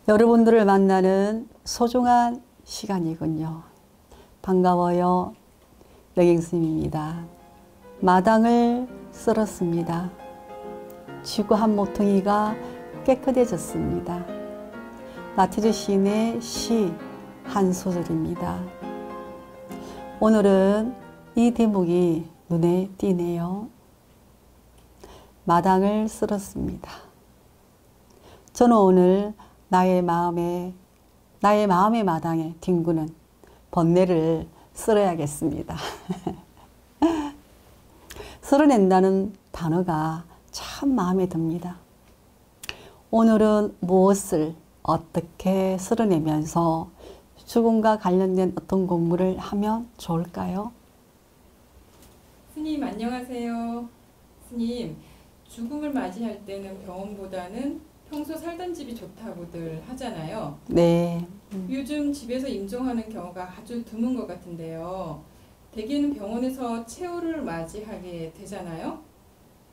여러분들을 만나는 소중한 시간이군요. 반가워요. 맹행스님입니다. 마당을 쓸었습니다. 지구 한 모퉁이가 깨끗해졌습니다. 나태주 시인의 시 한 소절입니다. 오늘은 이 대목이 눈에 띄네요. 마당을 쓸었습니다. 저는 오늘 나의 마음의 마당에 뒹구는 번뇌를 쓸어야겠습니다. 쓸어낸다는 단어가 참 마음에 듭니다. 오늘은 무엇을 어떻게 쓸어내면서 죽음과 관련된 어떤 공부를 하면 좋을까요? 스님 안녕하세요. 스님, 죽음을 맞이할 때는 병원보다는 평소 살던 집이 좋다고들 하잖아요. 네. 요즘 집에서 임종하는 경우가 아주 드문 것 같은데요. 대개는 병원에서 최후를 맞이하게 되잖아요.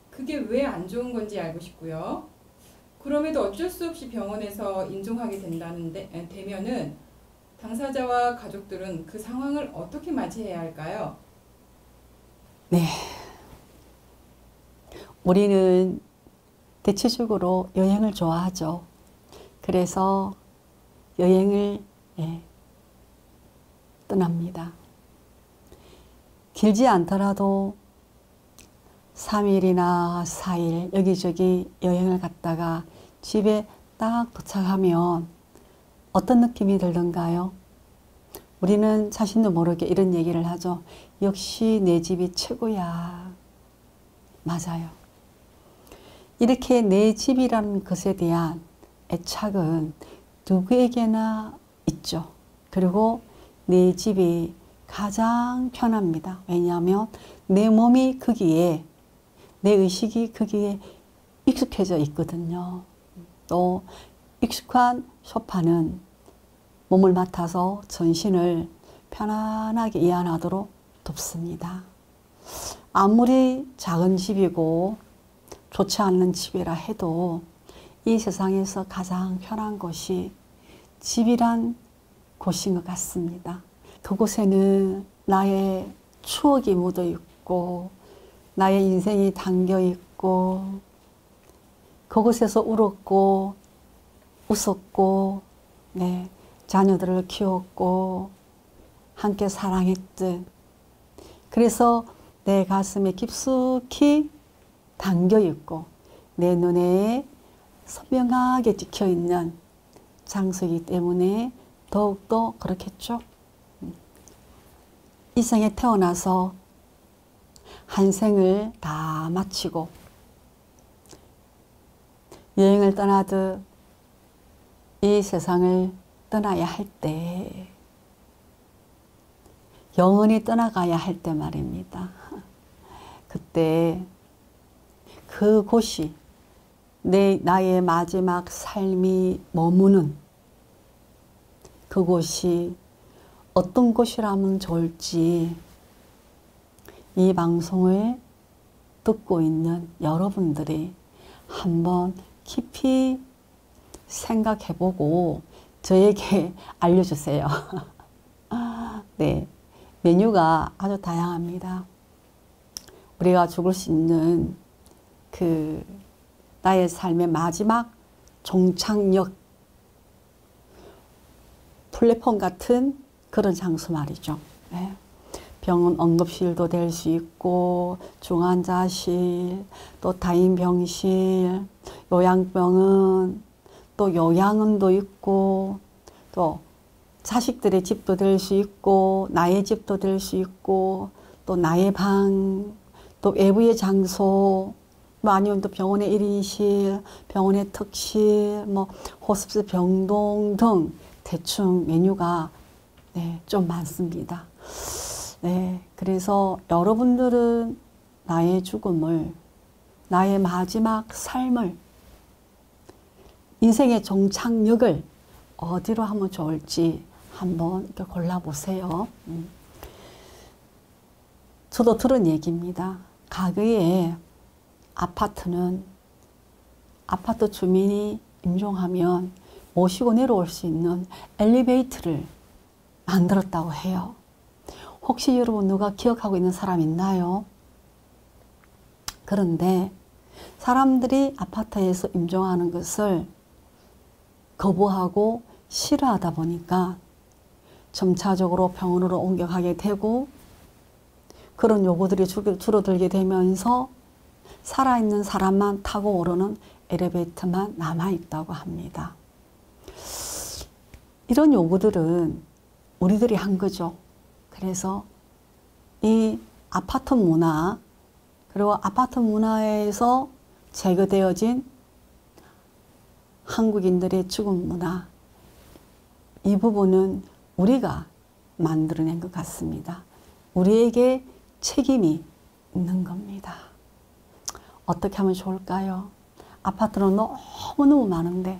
그게 왜 안 좋은 건지 알고 싶고요. 그럼에도 어쩔 수 없이 병원에서 임종하게 되면은 당사자와 가족들은 그 상황을 어떻게 맞이해야 할까요? 네. 우리는 대체적으로 여행을 좋아하죠. 그래서 여행을 떠납니다. 길지 않더라도 3일이나 4일 여기저기 여행을 갔다가 집에 딱 도착하면 어떤 느낌이 들던가요? 우리는 자신도 모르게 이런 얘기를 하죠. 역시 내 집이 최고야. 맞아요. 이렇게 내 집이라는 것에 대한 애착은 누구에게나 있죠. 그리고 내 집이 가장 편합니다. 왜냐하면 내 몸이 거기에, 내 의식이 거기에 익숙해져 있거든요. 또 익숙한 소파는 몸을 맡아서 전신을 편안하게 이완하도록 돕습니다. 아무리 작은 집이고 좋지 않는 집이라 해도 이 세상에서 가장 편한 곳이 집이란 곳인 것 같습니다. 그곳에는 나의 추억이 묻어 있고 나의 인생이 담겨 있고 그곳에서 울었고 웃었고 자녀들을 키웠고 함께 사랑했듯 그래서 내 가슴에 깊숙이 담겨 있고 내 눈에 선명하게 찍혀 있는 장소이기 때문에 더욱더 그렇겠죠. 이 생에 태어나서 한 생을 다 마치고 여행을 떠나듯 이 세상을 떠나야 할 때, 영원히 떠나가야 할 때 말입니다. 그때 그곳이 나의 마지막 삶이 머무는 그곳이 어떤 곳이라면 좋을지 이 방송을 듣고 있는 여러분들이 한번 깊이 생각해보고 저에게 알려주세요. 네, 메뉴가 아주 다양합니다. 우리가 죽을 수 있는 나의 삶의 마지막 종착역 플랫폼 같은 그런 장소 말이죠. 네. 병원 응급실도 될 수 있고 중환자실, 또 다인병실, 요양병원, 또 요양원도 있고 또 자식들의 집도 될 수 있고 나의 집도 될 수 있고 또 나의 방, 또 외부의 장소, 아니면 또 병원의 1인실, 병원의 특실, 호스피스 병동 등 대충 메뉴가 좀 많습니다. 그래서 여러분들은 나의 죽음을, 나의 마지막 삶을, 인생의 종착역을 어디로 하면 좋을지 한번 이렇게 골라보세요. 저도 들은 얘기입니다. 과거에 아파트 주민이 임종하면 모시고 내려올 수 있는 엘리베이터를 만들었다고 해요. 혹시 여러분 누가 기억하고 있는 사람 있나요? 그런데 사람들이 아파트에서 임종하는 것을 거부하고 싫어하다 보니까 점차적으로 병원으로 옮겨가게 되고 그런 요구들이 줄어들게 되면서 살아있는 사람만 타고 오르는 엘리베이터만 남아있다고 합니다. 이런 요구들은 우리들이 한 거죠. 그래서 이 아파트 문화, 그리고 아파트 문화에서 제거되어진 한국인들의 죽음 문화, 이 부분은 우리가 만들어낸 것 같습니다. 우리에게 책임이 있는 겁니다. 어떻게 하면 좋을까요? 아파트는 너무너무 많은데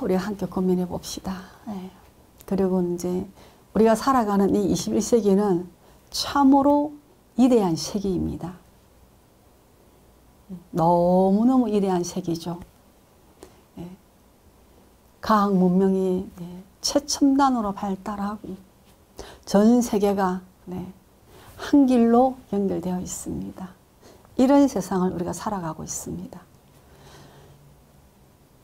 우리가 함께 고민해 봅시다. 네. 그리고 이제 우리가 살아가는 이 21세기는 참으로 위대한 세기입니다. 너무너무 위대한 세기죠. 네. 과학 문명이 최첨단으로 발달하고 전 세계가 한 길로 연결되어 있습니다. 이런 세상을 우리가 살아가고 있습니다.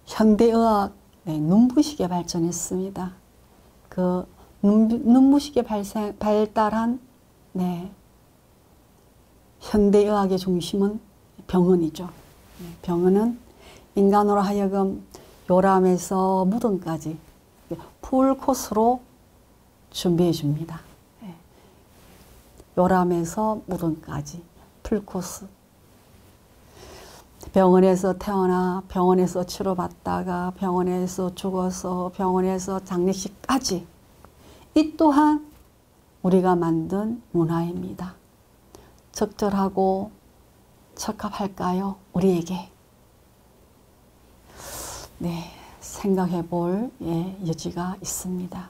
현대의학 눈부시게 발전했습니다. 그 눈부시게 발달한 현대의학의 중심은 병원이죠. 병원은 인간으로 하여금 요람에서 무덤까지 풀코스로 준비해 줍니다. 요람에서 무덤까지 풀코스. 병원에서 태어나 병원에서 치료받다가 병원에서 죽어서 병원에서 장례식까지, 이 또한 우리가 만든 문화입니다. 적절하고 적합할까요? 우리에게. 네, 생각해 볼 여지가 있습니다.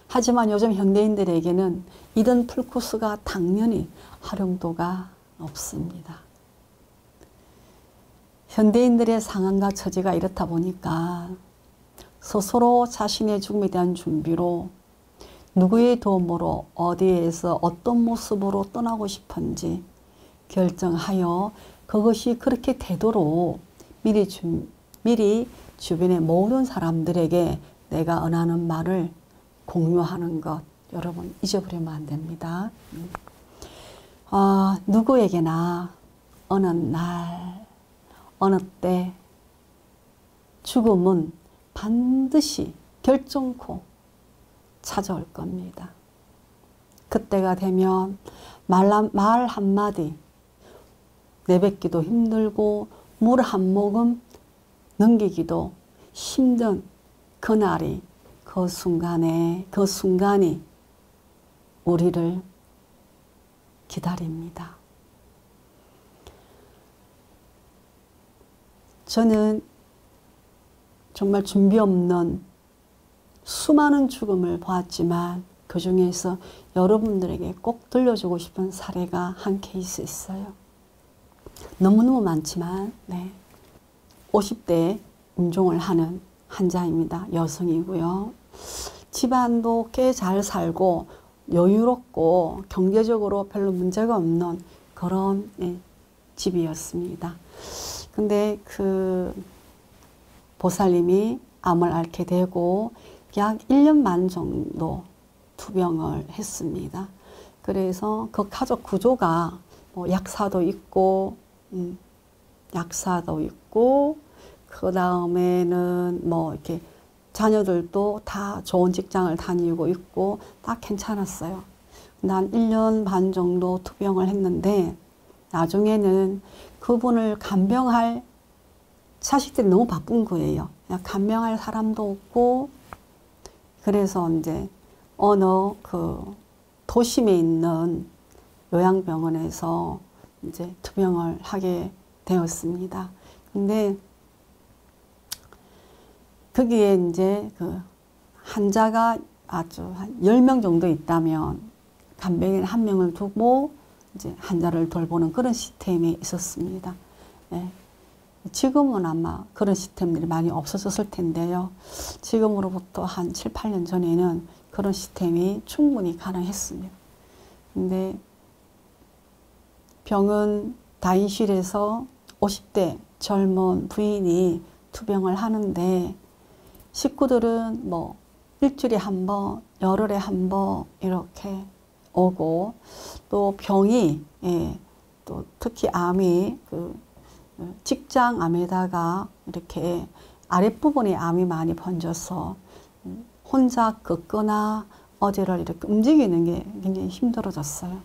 하지만 요즘 현대인들에게는 이런 풀코스가 당연히 활용도가 없습니다. 현대인들의 상황과 처지가 이렇다 보니까 스스로 자신의 죽음에 대한 준비로 누구의 도움으로 어디에서 어떤 모습으로 떠나고 싶은지 결정하여 그것이 그렇게 되도록 미리 주변의 모든 사람들에게 내가 원하는 말을 공유하는 것, 여러분 잊어버리면 안 됩니다. 누구에게나 어느 날, 어느 때 죽음은 반드시 결정코 찾아올 겁니다. 그때가 되면 말 한마디 내뱉기도 힘들고 물 한 모금 넘기기도 힘든 그날이, 그 순간이 우리를 기다립니다. 저는 정말 준비 없는 수많은 죽음을 보았지만 그 중에서 여러분들에게 꼭 들려주고 싶은 사례가 한 케이스 있어요. 너무너무 많지만 50대에 임종을 하는 환자입니다. 여성이고요. 집안도 꽤 잘 살고 여유롭고 경제적으로 별로 문제가 없는 그런 집이었습니다. 근데 그 보살님이 암을 앓게 되고 약 1년 반 정도 투병을 했습니다. 그래서 그 가족 구조가 약사도 있고 그 다음에는 이렇게 자녀들도 다 좋은 직장을 다니고 있고 다 괜찮았어요. 난 1년 반 정도 투병을 했는데 나중에는 그분을 간병할, 자식들이 너무 바쁜 거예요. 간병할 사람도 없고, 그래서 이제 어느 그 도심에 있는 요양병원에서 이제 투병을 하게 되었습니다. 근데 거기에 이제 그 환자가 아주 한 10명 정도 있다면 간병인 1명을 두고 이제 환자를 돌보는 그런 시스템이 있었습니다. 지금은 아마 그런 시스템들이 많이 없어졌을 텐데요. 지금으로부터 한 7, 8년 전에는 그런 시스템이 충분히 가능했습니다. 근데 병원 다인실에서 50대 젊은 부인이 투병을 하는데 식구들은 뭐 일주일에 한 번, 열흘에 한 번 이렇게 오고 또 병이 또 특히 암이 그 직장 암에다가 이렇게 아랫부분에 암이 많이 번져서 혼자 걷거나 어디를 이렇게 움직이는 게 굉장히 힘들어졌어요.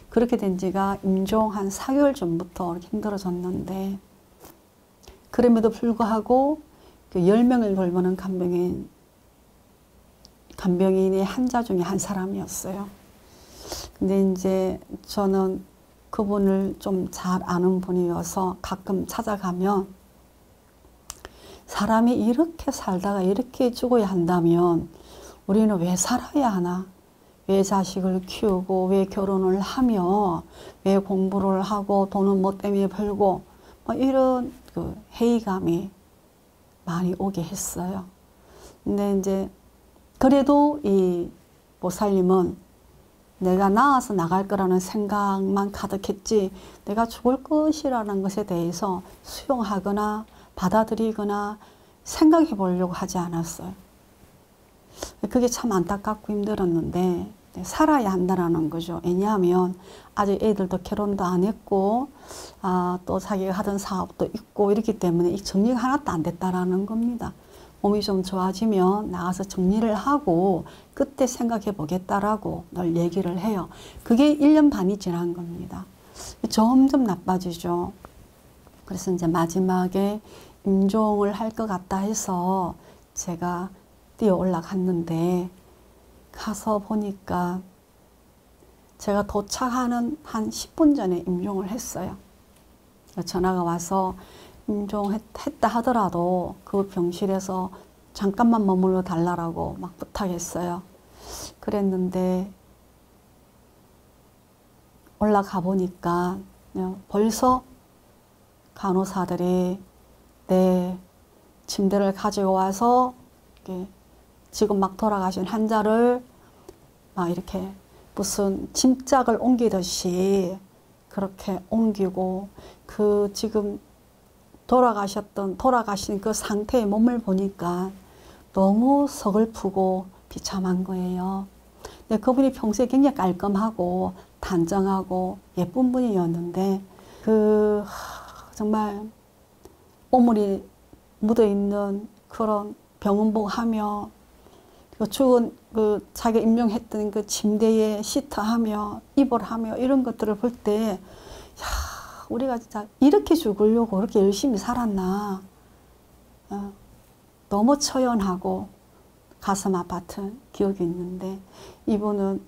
그렇게 된 지가 임종 한 4개월 전부터 힘들어졌는데 그럼에도 불구하고 그 10명을 돌보는 간병인의 환자 중에 한 사람이었어요. 근데 이제 저는 그분을 좀 잘 아는 분이어서 가끔 찾아가면 사람이 이렇게 살다가 이렇게 죽어야 한다면 우리는 왜 살아야 하나? 왜 자식을 키우고 왜 결혼을 하며 왜 공부를 하고 돈은 뭐 때문에 벌고 뭐 이런 그 회의감이 많이 오게 했어요. 근데 이제 그래도 이 보살님은 내가 나아서 나갈 거라는 생각만 가득했지 내가 죽을 것이라는 것에 대해서 수용하거나 받아들이거나 생각해 보려고 하지 않았어요. 그게 참 안타깝고 힘들었는데 살아야 한다는 거죠. 왜냐하면 아직 애들도 결혼도 안 했고 또 자기가 하던 사업도 있고 이렇기 때문에 이 정리가 하나도 안 됐다라는 겁니다. 몸이 좀 좋아지면 나가서 정리를 하고 그때 생각해 보겠다라고 늘 얘기를 해요. 그게 1년 반이 지난 겁니다. 점점 나빠지죠. 그래서 이제 마지막에 임종을 할 것 같다 해서 제가 뛰어 올라갔는데 가서 보니까 제가 도착하는 한 10분 전에 임종을 했어요. 전화가 와서 임종했다 하더라도 그 병실에서 잠깐만 머물러 달라고 막 부탁했어요. 그랬는데 올라가 보니까 벌써 간호사들이 내 침대를 가지고 와서 지금 막 돌아가신 환자를 막 이렇게 무슨 짐짝을 옮기듯이 그렇게 옮기고 그 지금 돌아가신 그 상태의 몸을 보니까 너무 서글프고 비참한 거예요. 근데 그분이 평소에 굉장히 깔끔하고 단정하고 예쁜 분이었는데 정말 오물이 묻어있는 그런 병원복하며 죽은 자기 임종했던 그 침대에 시트하며 이불하며 이런 것들을 볼 때 우리가 진짜 이렇게 죽으려고 그렇게 열심히 살았나. 너무 처연하고 가슴 아팠던 기억이 있는데 이분은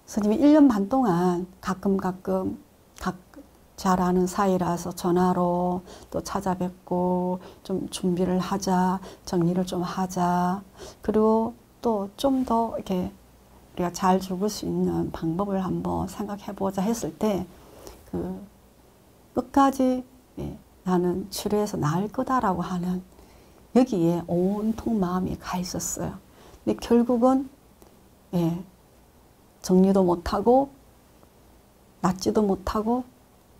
스님이 1년 반 동안 가끔 잘 아는 사이라서 전화로 또 찾아뵙고 좀 준비를 하자, 정리를 좀 하자. 그리고 또 좀 더 이렇게 우리가 잘 죽을 수 있는 방법을 한번 생각해 보자 했을 때 끝까지 나는 치료해서 나을 거다라고 하는 여기에 온통 마음이 가 있었어요. 근데 결국은 정리도 못하고 낫지도 못하고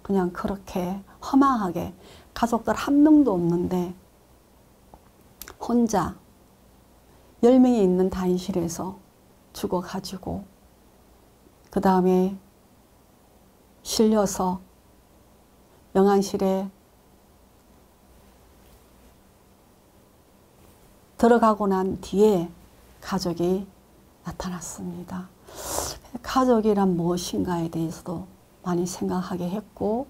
그냥 그렇게 허망하게 가족들 한 명도 없는데 혼자 10명이 있는 다인실에서 죽어가지고 그 다음에 실려서 영안실에 들어가고 난 뒤에 가족이 나타났습니다. 가족이란 무엇인가에 대해서도 많이 생각하게 했고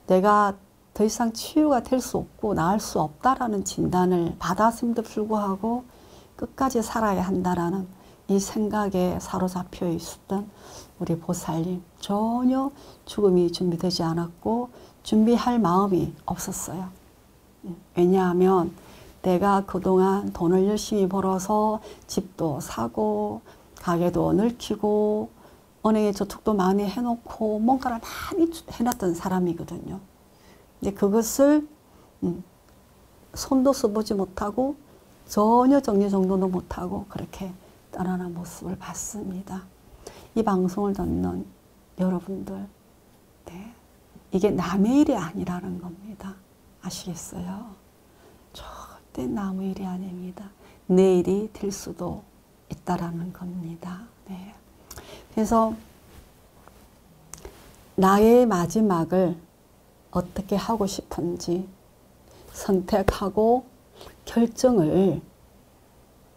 내가 더 이상 치유가 될 수 없고 나을 수 없다라는 진단을 받았음에도 불구하고 끝까지 살아야 한다라는 이 생각에 사로잡혀 있었던 우리 보살님 전혀 죽음이 준비되지 않았고 준비할 마음이 없었어요. 왜냐하면 내가 그동안 돈을 열심히 벌어서 집도 사고 가게도 넓히고 은행에 저축도 많이 해놓고 뭔가를 많이 해놨던 사람이거든요. 근데 그것을 손도 써보지 못하고 전혀 정리정돈도 못하고 그렇게 떠나는 모습을 봤습니다. 이 방송을 듣는 여러분들, 네, 이게 남의 일이 아니라는 겁니다. 아시겠어요? 절대 남의 일이 아닙니다. 내 일이 될 수도 있다라는 겁니다. 네. 그래서 나의 마지막을 어떻게 하고 싶은지 선택하고 결정을,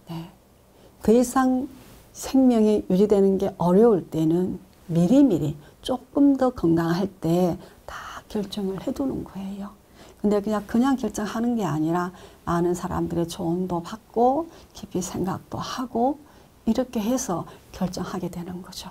네, 더 이상 생명이 유지되는 게 어려울 때는 미리미리 조금 더 건강할 때 다 결정을 해두는 거예요. 근데 그냥 결정하는 게 아니라 많은 사람들의 조언도 받고 깊이 생각도 하고 이렇게 해서 결정하게 되는 거죠.